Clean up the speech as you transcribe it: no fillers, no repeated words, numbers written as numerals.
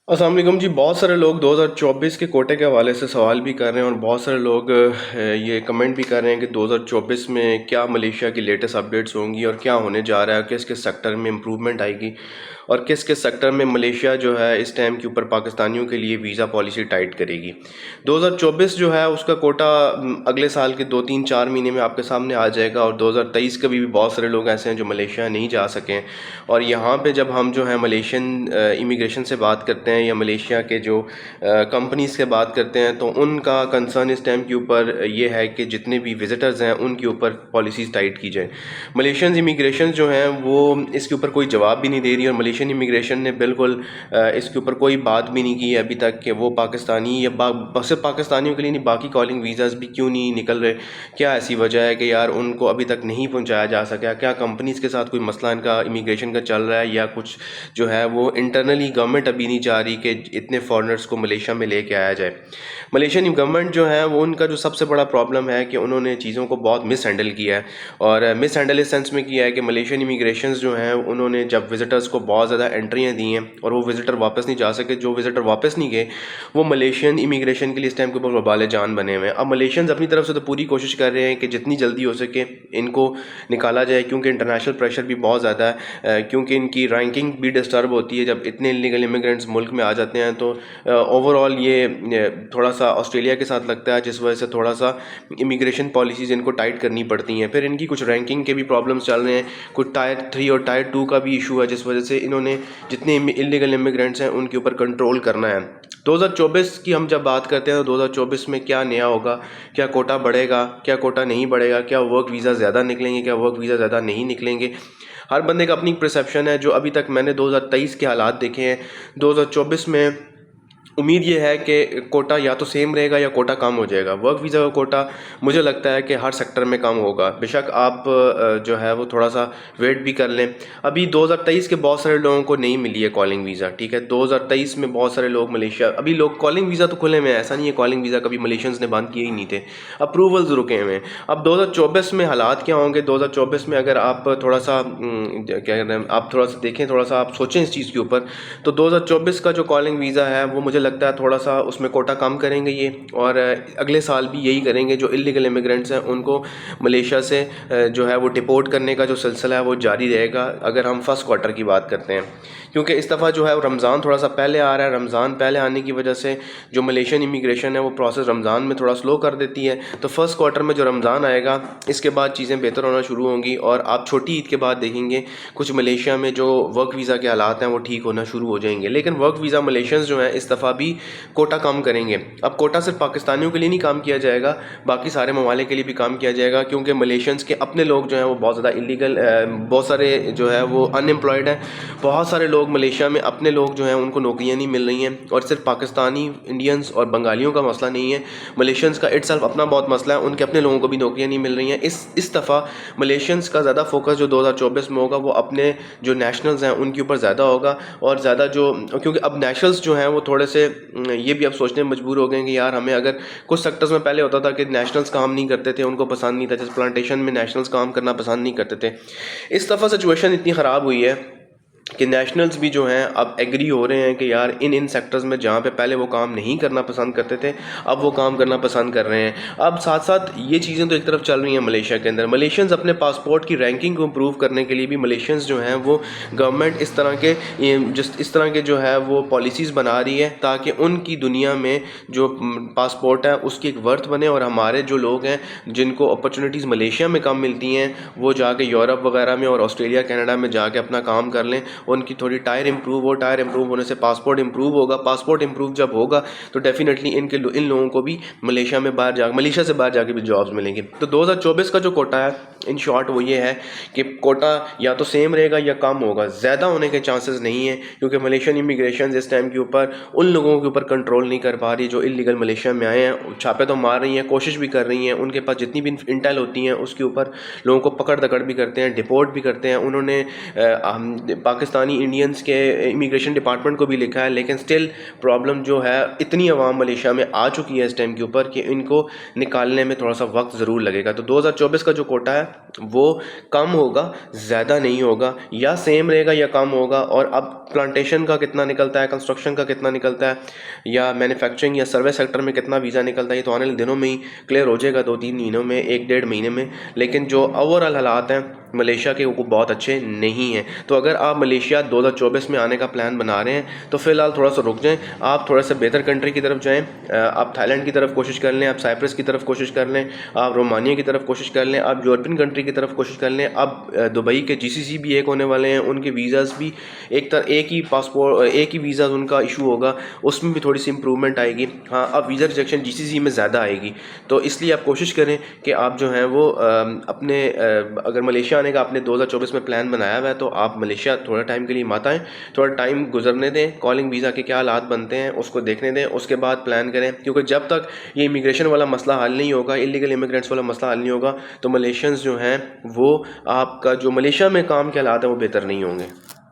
अस्सलाम वालेकुम जी। बहुत सारे लोग 2024 के कोटे के हवाले से सवाल भी कर रहे हैं और बहुत सारे लोग ये कमेंट भी कर रहे हैं कि 2024 में क्या मलेशिया की लेटेस्ट अपडेट्स होंगी और क्या होने जा रहा है, किस किस सेक्टर में इम्प्रूवमेंट आएगी और किस किस सेक्टर में मलेशिया जो है इस टाइम के ऊपर पाकिस्तानियों के लिए वीज़ा पॉलिसी टाइट करेगी। 2024 जो है उसका कोटा अगले साल के 2-3-4 महीने में आपके सामने आ जाएगा और 2023 का भी बहुत सारे लोग ऐसे हैं जो मलेशिया नहीं जा सकें। और यहाँ पे जब हम जो है मलेशियन इमिग्रेशन से बात करते हैं या मलेशिया के जो कंपनीज से बात करते हैं तो उनका कंसर्न इस टाइम के ऊपर ये है कि जितने भी विजिटर्स हैं उनके ऊपर पॉलिसीज़ टाइट की जाए। मलेशियन इमिग्रेशन जो है वो इसके ऊपर कोई जवाब भी नहीं दे रही और मलेशियन इमिग्रेशन ने बिल्कुल इसके ऊपर कोई बात भी नहीं की है अभी तक कि वो पाकिस्तानी या सिर्फ पाकिस्तानियों के लिए नहीं, बाकी कॉलिंग वीज़ाज़ भी क्यों नहीं निकल रहे। क्या ऐसी वजह है कि यार उनको अभी तक नहीं पहुंचाया जा सका? क्या कंपनीज़ के साथ कोई मसला इनका इमिग्रेशन का चल रहा है या कुछ जो है वो इंटरनली गवर्नमेंट अभी नहीं चाह रही कि इतने फॉरेनर्स को मलेशिया में लेके आया जाए? मलेशियन गवर्नमेंट जो है वो उनका जो सबसे बड़ा प्रॉब्लम है कि उन्होंने चीज़ों को बहुत मिस हैंडल किया है और मिस हैंडल इस सेंस में किया है कि मलेशियन इमिग्रेशंस जो हैं उन्होंने जब विज़िटर्स को बहुत ज़्यादा एंट्रियाँ दी हैं और वो विज़िटर वापस नहीं जा सके, जो विज़िटर वापस नहीं गए वो मलेशियन इमिग्रेशन के लिए इस टाइम के ऊपर वबाल जान बने हुए हैं। अब मलेशियंस अपनी तरफ से तो पूरी कोशिश कर रहे हैं कि जितनी जल्दी हो सके इनको निकाला जाए, क्योंकि इंटरनेशनल प्रेशर भी बहुत ज़्यादा है, क्योंकि इनकी रैंकिंग भी डिस्टर्ब होती है जब इतने इलीगल इमिग्रेंट्स मुल्क में आ जाते हैं। तो ओवरऑल ये थोड़ा सा ऑस्ट्रेलिया के साथ लगता है, जिस वजह से थोड़ा सा इमिग्रेशन पॉलिसीज़ इनको टाइट करनी पड़ती हैं। फिर इनकी कुछ रैंकिंग के भी प्रॉब्लम्स चल रहे हैं, कुछ टायर 3 और टायर 2 का भी इशू है, जिस वजह से इन्होंने जितने इलीगल इमिग्रेंट्स हैं उनके ऊपर कंट्रोल करना है। 2024 की हम जब बात करते हैं तो 2024 में क्या नया होगा? क्या कोटा बढ़ेगा, क्या कोटा नहीं बढ़ेगा, क्या वर्क वीज़ा ज़्यादा निकलेंगे, क्या वर्क वीज़ा ज़्यादा नहीं निकलेंगे? हर बंदे का अपनी परसेप्शन है। जो अभी तक मैंने 2023 के हालात देखे हैं, 2024 में उम्मीद ये है कि कोटा या तो सेम रहेगा या कोटा कम हो जाएगा। वर्क वीज़ा का कोटा मुझे लगता है कि हर सेक्टर में कम होगा। बेशक आप जो है वो थोड़ा सा वेट भी कर लें। अभी 2023 के बहुत सारे लोगों को नहीं मिली है कॉलिंग वीज़ा, ठीक है। 2023 में बहुत सारे लोग मलेशिया, अभी लोग कॉलिंग वीज़ा तो खुले में है, ऐसा नहीं है कॉलिंग वीज़ा कभी मलेशियंस ने बंद किए ही नहीं थे, अप्रूवल्स रुके हुए हैं। अब 2024 में हालात क्या होंगे? 2024 में अगर आप थोड़ा सा क्या कहते हैं, आप थोड़ा सा देखें, थोड़ा सा आप सोचें इस चीज़ के ऊपर, तो 2024 का जो कॉलिंग वीज़ा है वो मुझे लगता है थोड़ा सा उसमें कोटा कम करेंगे ये, और अगले साल भी यही करेंगे। जो इलीगल इमिग्रेंट्स हैं उनको मलेशिया से जो है वो डिपोर्ट करने का जो सिलसिला है वो जारी रहेगा, अगर हम फर्स्ट क्वार्टर की बात करते हैं। क्योंकि इस दफ़ा जो है रमज़ान थोड़ा सा पहले आ रहा है। रमज़ान पहले आने की वजह से जो मलेशियन इमिग्रेशन है वो प्रोसेस रमज़ान में थोड़ा स्लो कर देती है। तो फर्स्ट क्वार्टर में जो रमज़ान आएगा इसके बाद चीज़ें बेहतर होना शुरू होंगी और आप छोटी ईद के बाद देखेंगे कुछ मलेशिया में जो वर्क वीज़ा के हालात हैं वो ठीक होना शुरू हो जाएंगे। लेकिन वर्क वीज़ा मलेशियंस जो हैं इस दफ़ा भी कोटा कम करेंगे। अब कोटा सिर्फ पाकिस्तानियों के लिए नहीं काम किया जाएगा, बाकी सारे ममालिक के लिए भी काम किया जाएगा, क्योंकि मलेशियंस के अपने लोग जो हैं वो बहुत ज़्यादा इलीगल, बहुत सारे जो है वो अनएम्प्लॉयड हैं। बहुत सारे लोग मलेशिया में अपने लोग जो हैं उनको नौकरियां नहीं मिल रही हैं, और सिर्फ पाकिस्तानी, इंडियंस और बंगालियों का मसला नहीं है, मलेशियंस का इटसेल्फ अपना बहुत मसला है, उनके अपने लोगों को भी नौकरियां नहीं मिल रही हैं। इस दफ़ा मलेशियंस का ज़्यादा फोकस जो 2024 में होगा वो अपने जो नेशनल्स हैं उनके ऊपर ज़्यादा होगा, और ज़्यादा जो, क्योंकि अब नेशनल्स जो हैं वो थोड़े से ये भी अब सोचने में मजबूर हो गए कि यार हमें, अगर कुछ सेक्टर्स में पहले होता था कि नेशनल्स काम नहीं करते थे, उनको पसंद नहीं था, जैसे प्लांटेशन में नेशनल्स काम करना पसंद नहीं करते थे। इस दफ़ा सिचुएशन इतनी ख़राब हुई है कि नेशनल्स भी जो हैं अब एग्री हो रहे हैं कि यार इन सेक्टर्स में जहाँ पे पहले वो काम नहीं करना पसंद करते थे अब वो काम करना पसंद कर रहे हैं। अब साथ साथ ये चीज़ें तो एक तरफ चल रही हैं मलेशिया के अंदर, मलेशियंस अपने पासपोर्ट की रैंकिंग को इम्प्रूव करने के लिए भी मलेशियंस जो हैं वो गवर्नमेंट इस तरह के जो है वो पॉलिसीज़ बना रही है ताकि उनकी दुनिया में जो पासपोर्ट है उसकी एक वर्थ बने, और हमारे जो लोग हैं जिनको अपॉर्चुनिटीज़ मलेशिया में कम मिलती हैं वो जाके यूरोप वगैरह में और ऑस्ट्रेलिया कनाडा में जाके अपना काम कर लें, उनकी थोड़ी टायर इंप्रूव हो। टायर इंप्रूव होने से पासपोर्ट इंप्रूव होगा, पासपोर्ट इंप्रूव जब होगा तो डेफिनेटली इन लोगों को भी मलेशिया से बाहर जाके भी जॉब्स मिलेंगे। तो 2024 का जो कोटा है इन शॉर्ट वो ये है कि कोटा या तो सेम रहेगा या कम होगा, ज़्यादा होने के चांसेस नहीं है, क्योंकि मलेशियन इमिग्रेशन इस टाइम के ऊपर उन लोगों के ऊपर कंट्रोल नहीं कर पा रही जो इलीगल मलेशिया में आए हैं। छापे तो मार रही हैं, कोशिश भी कर रही हैं, उनके पास जितनी भी इंटेल होती हैं उसके ऊपर लोगों को पकड़ दकड़ भी करते हैं, डिपोर्ट भी करते हैं। उन्होंने پاکستانی انڈینس کے امیگریشن ڈپارٹمنٹ کو بھی لکھا ہے، لیکن سٹل پرابلم جو ہے اتنی عوام ملیشیا میں آ چکی ہے اس ٹائم کے اوپر کہ ان کو نکالنے میں تھوڑا سا وقت ضرور لگے گا. تو 2024 کا جو کوٹا ہے وہ کم ہوگا، زیادہ نہیں ہوگا، یا سیم رہے گا یا کم ہوگا. اور اب پلانٹیشن کا کتنا نکلتا ہے، کنسٹرکشن کا کتنا نکلتا ہے، یا مینوفیکچرنگ یا سروس سیکٹر میں کتنا ویزا نکلتا ہے، یہ تو آنے والے دنوں میں ہی کلیئر ہو جائے گا، 2-3 مہینوں میں، 1-1.5 مہینے میں. لیکن جو اوور آل حالات ہیں ملیشیا کے وہ بہت اچھے نہیں ہیں. تو اگر آپ ملیشیا 2024 میں آنے کا پلان بنا رہے ہیں تو فی الحال تھوڑا سا رک جائیں، آپ تھوڑا سا بہتر کنٹری کی طرف جائیں. آپ تھائی لینڈ کی طرف کوشش کر لیں، آپ سائپرس کی طرف کوشش کر لیں، آپ رومانیہ کی طرف کوشش کر لیں، آپ یورپین کنٹری کی طرف کوشش کر لیں. اب دبئی کے GCC بھی ایک ہونے والے ہیں، ان کے ویزاز بھی ایک ہی پاسپورٹ، ایک ہی ویزاز ان کا ایشو ہوگا، اس میں بھی تھوڑی سی امپرومنٹ آئے گی. ہاں اب ویزا ریجیکشن GCC میں زیادہ آئے گی. تو اس لیے آپ کوشش کریں کہ آپ جو ہیں وہ اپنے اگر ملیشیا آنے کا آپ نے 2024 میں پلان بنایا ہوا ہے تو آپ ملیشیا تھوڑا ٹائم کے لیے مت آئیں، تھوڑا ٹائم گزرنے دیں، کالنگ ویزا کے کیا حالات بنتے ہیں اس کو دیکھنے دیں، اس کے بعد پلان کریں. کیونکہ جب تک یہ امیگریشن والا مسئلہ حل نہیں ہوگا، انلیگل امیگرینٹس والا مسئلہ حل نہیں ہوگا، تو ملیشینز جو ہیں وہ آپ کا جو ملیشیا میں کام کے حالات ہیں وہ بہتر نہیں ہوں گے.